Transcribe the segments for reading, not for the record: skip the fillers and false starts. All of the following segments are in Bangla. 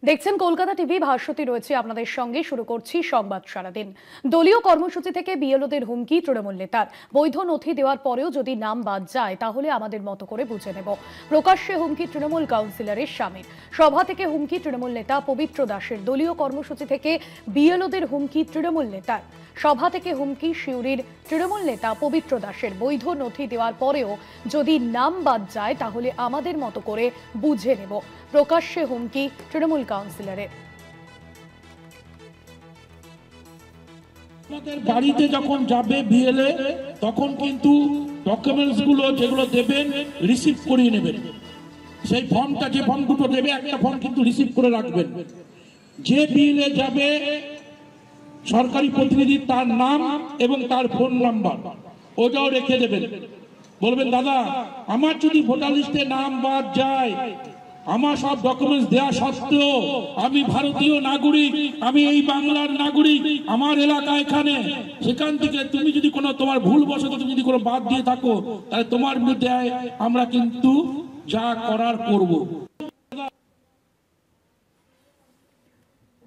দেখছেন কলকাতা টিভি, ভাস্বতী রয়েছে আপনাদের সঙ্গে। শুরু করছি সংবাদ সারাদিন। দলীয় কর্মসূচি থেকে বিএলওদের হুমকি তৃণমূল নেতার। বৈধ নথি দেওয়ার পরেও যদি নাম বাদ যায় তাহলে আমাদের মতো করে বুঝে নেব, প্রকাশ্যে হুমকি তৃণমূল কাউন্সিলরের স্বামীর। সভা থেকে হুমকি তৃণমূল নেতা পবিত্র দাসের। দলীয় কর্মসূচি থেকে বিএলওদের হুমকি তৃণমূল নেতার। সভা থেকে হুমকি সিউড়ির তৃণমূল নেতা পবিত্র দাসের। বৈধ নথি দেওয়ার পরেও যদি নাম বাদ যায় তাহলে আমাদের মতো করে বুঝে নেব, প্রকাশ্যে হুমকি তৃণমূল কাউন্সিলরের। আমাদের বাড়িতে যখন যাবে বিএলএ তখন কিন্তু ডকুমেন্টস গুলো যেগুলো দেবেন রিসিভ করিয়ে নেবেন। সেই ফর্মটা, যে ফর্ম দুটো দেবে, একটা ফর্ম কিন্তু রিসিভ করে রাখবেন। যে বিএলএ যাবে সরকারি প্রতিনিধি, তার নাম এবং তার ফোন নাম্বার ওটাও রেখে দেবেন। বলবেন, দাদা আমার যদি ভোটার লিস্টে নাম বাদ যায়, আমার সব ডকুমেন্টস দেওয়া সত্ত্বেও আমি ভারতীয় নাগরিক, আমি এই বাংলার নাগরিক, আমার এলাকা এখানে, সেখান থেকে তুমি যদি কোনো তোমার ভুলবশত তুমি যদি কোনো বাদ দিয়ে থাকো, তাহলে তোমার বিরুদ্ধে আমরা কিন্তু যা করার করব।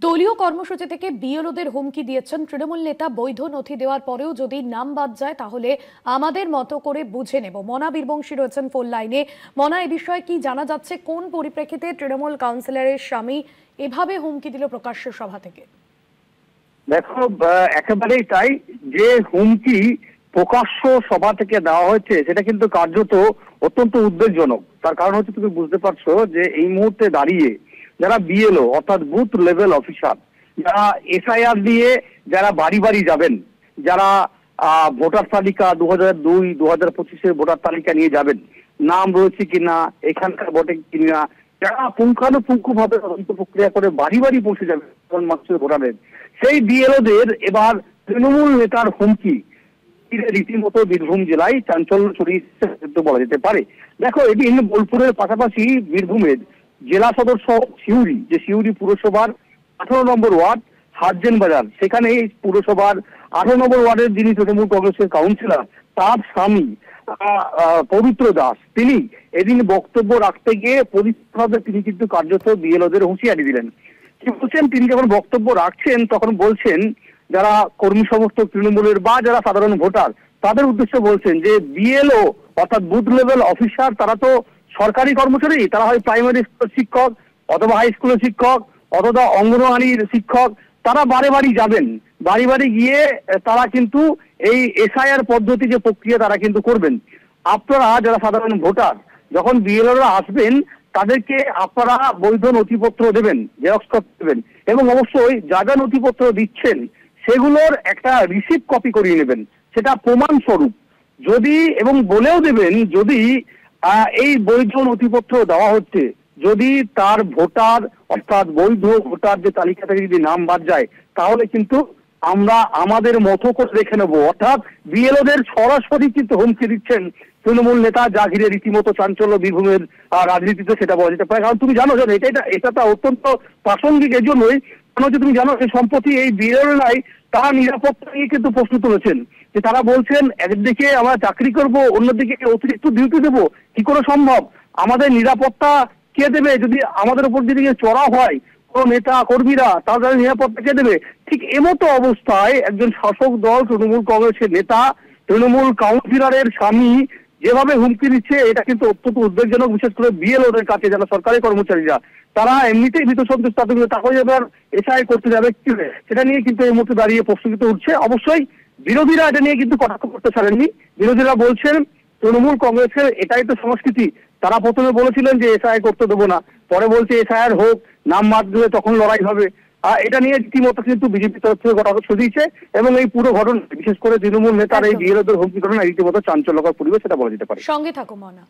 দলীয় কর্মসূচি থেকে বিএলওদের হুমকি দিয়েছেন তৃণমূল নেতা। বৈধ নথি দেওয়ার পরেও যদি নাম বাদ যায় তাহলে আমাদের মতো করে বুঝে নেব। মনা বীরবংশী রয়েছেন ফোন লাইনে। মনা, এ বিষয়ে কি জানা যাচ্ছে? কোন পরিপ্রেক্ষিতে তৃণমূল কাউন্সিলরের স্বামী এভাবে হুমকি দিল প্রকাশ্য সভা থেকে? দেখো, একেবারেই তাই। যে হুমকি প্রকাশ্য সভা থেকে দেওয়া হয়েছে সেটা কিন্তু কার্যত অত্যন্ত উদ্বেগজনক। তার কারণ হচ্ছে, তুমি বুঝতে পারছো যে এই মুহূর্তে দাঁড়িয়ে যারা বিএলও অর্থাৎ বুথ লেভেল অফিসার, যারা এসআইআর দিয়ে যারা বাড়ি বাড়ি যাবেন, যারা ভোটার তালিকা 2002, 2025-এর ভোটার তালিকা নিয়ে যাবেন, নাম রয়েছে কিনা, এখানকার ভোটে কিনা, যারা পুঙ্খানুপুঙ্খ ভাবে তদন্ত প্রক্রিয়া করে বাড়ি বাড়ি পৌঁছে যাবে মানুষের ভোটারের, সেই বিএলওদের এবার তৃণমূল নেতার হুমকি রীতিমতো বীরভূম জেলায় চাঞ্চল্য ছড়িয়েছে বলা যেতে পারে। দেখো, এটি বোলপুরের পাশাপাশি বীরভূমের জেলা সদর শহর সিউড়ি, যে সিউড়ি পুরসভার 18 নম্বর ওয়ার্ড হাটজেন বাজার, সেখানে এই পুরসভার 18 নম্বর ওয়ার্ডের যিনি তৃণমূল কংগ্রেসের কাউন্সিলর, তার স্বামী পবিত্র দাস, তিনি এদিন বক্তব্য রাখতে গিয়ে পরিষ্কারভাবে তিনি কিন্তু কার্যত বিএলওদের হুঁশিয়ারি দিলেন। কি বলছেন? তিনি যখন বক্তব্য রাখছেন তখন বলছেন, যারা কর্মী সমর্থক তৃণমূলের বা যারা সাধারণ ভোটার, তাদের উদ্দেশ্যে বলছেন যে বিএলও অর্থাৎ বুথ লেভেল অফিসার, তারা তো সরকারি কর্মচারী, তারা হয় প্রাইমারি স্কুলের শিক্ষক অথবা হাই স্কুলের শিক্ষক অথবা অঙ্গনওয়াড়ির শিক্ষক। তারা বাড়ি বাড়ি যাবেন, বাড়ি বাড়ি গিয়ে তারা কিন্তু এই এসআইআর পদ্ধতি যে প্রক্রিয়া তারা কিন্তু করবেন। আপনারা যারা সাধারণ ভোটার, যখন বিএলওরা আসবেন তাদেরকে আপনারা বৈধ নথিপত্র দেবেন, জেরক্স কপি দেবেন, এবং অবশ্যই যা যা নথিপত্র দিচ্ছেন সেগুলোর একটা রিসিপ্ট কপি করিয়ে নেবেন, সেটা প্রমাণ স্বরূপ। যদি এবং বলেও দেবেন, যদি এই বৈধ নথিপত্র দেওয়া হচ্ছে, যদি তার ভোটার অর্থাৎ বৈধ ভোটার যে তালিকা থেকে যদি নাম বাদ যায়, তাহলে কিন্তু আমরা আমাদের মতো করে দেখে নেবো। অর্থাৎ বিএলওদের সরাসরি কিন্তু হুমকি দিচ্ছেন তৃণমূল নেতা, যা ঘিরে রীতিমতো চাঞ্চল্য বীরভূমের রাজনীতিতে, সেটা বলা যেতে পারে। কারণ তুমি জানো যে এটা অত্যন্ত প্রাসঙ্গিক এজন্যই, কারণ হচ্ছে তুমি জানো যে সম্প্রতি এই বিএলওরাই তারা নিরাপত্তা নিয়ে কিন্তু প্রশ্ন তুলেছেন, যে তারা বলছেন একদিকে আমরা চাকরি করব, অন্যদিকে অতিরিক্ত ডিউটি দেবো, কি করে সম্ভব? আমাদের নিরাপত্তা কে দেবে? যদি আমাদের উপর যদি চড়া হয় কোন নেতা কর্মীরা, তাদের নিরাপত্তা কে দেবে? ঠিক এমতো অবস্থায় একজন শাসক দল তৃণমূল কংগ্রেসের নেতা, তৃণমূল কাউন্সিলরের স্বামী যেভাবে হুমকি দিচ্ছে, এটা কিন্তু অত্যন্ত উদ্বেগজনক। বিশেষ করে বিএলওদের কাছে, যারা সরকারি কর্মচারীরা, তারা এমনিতেই ভীত সন্তুষ্ট, তারপরে এবার এসআই করতে যাবে কি, সেটা নিয়ে কিন্তু এই মুহূর্তে দাঁড়িয়ে প্রশ্নবিদ্ধ উঠছে। অবশ্যই বিরোধীরা এটা নিয়ে কিন্তু কটাক্ষ করতে ছাড়েননি। বিরোধীরা বলছেন তৃণমূল কংগ্রেসের এটাই তো সংস্কৃতি। তারা প্রথমে বলেছিলেন যে এসআই করতে দেবো না, পরে বলছে এসআইআর হোক, নাম বাদ দিলে তখন লড়াই হবে। এটা নিয়ে রীতিমতো কিন্তু বিজেপি তরফ থেকে কটাক্ষ ছড়িয়েছে, এবং এই পুরো ঘটনা বিশেষ করে তৃণমূল নেতার এই বিএলওদের হুমকি ঘটনা রীতিমতো চাঞ্চল্যকর পরিবেশ, সেটা বলা যেতে পারে। সঙ্গে থাকো মনা।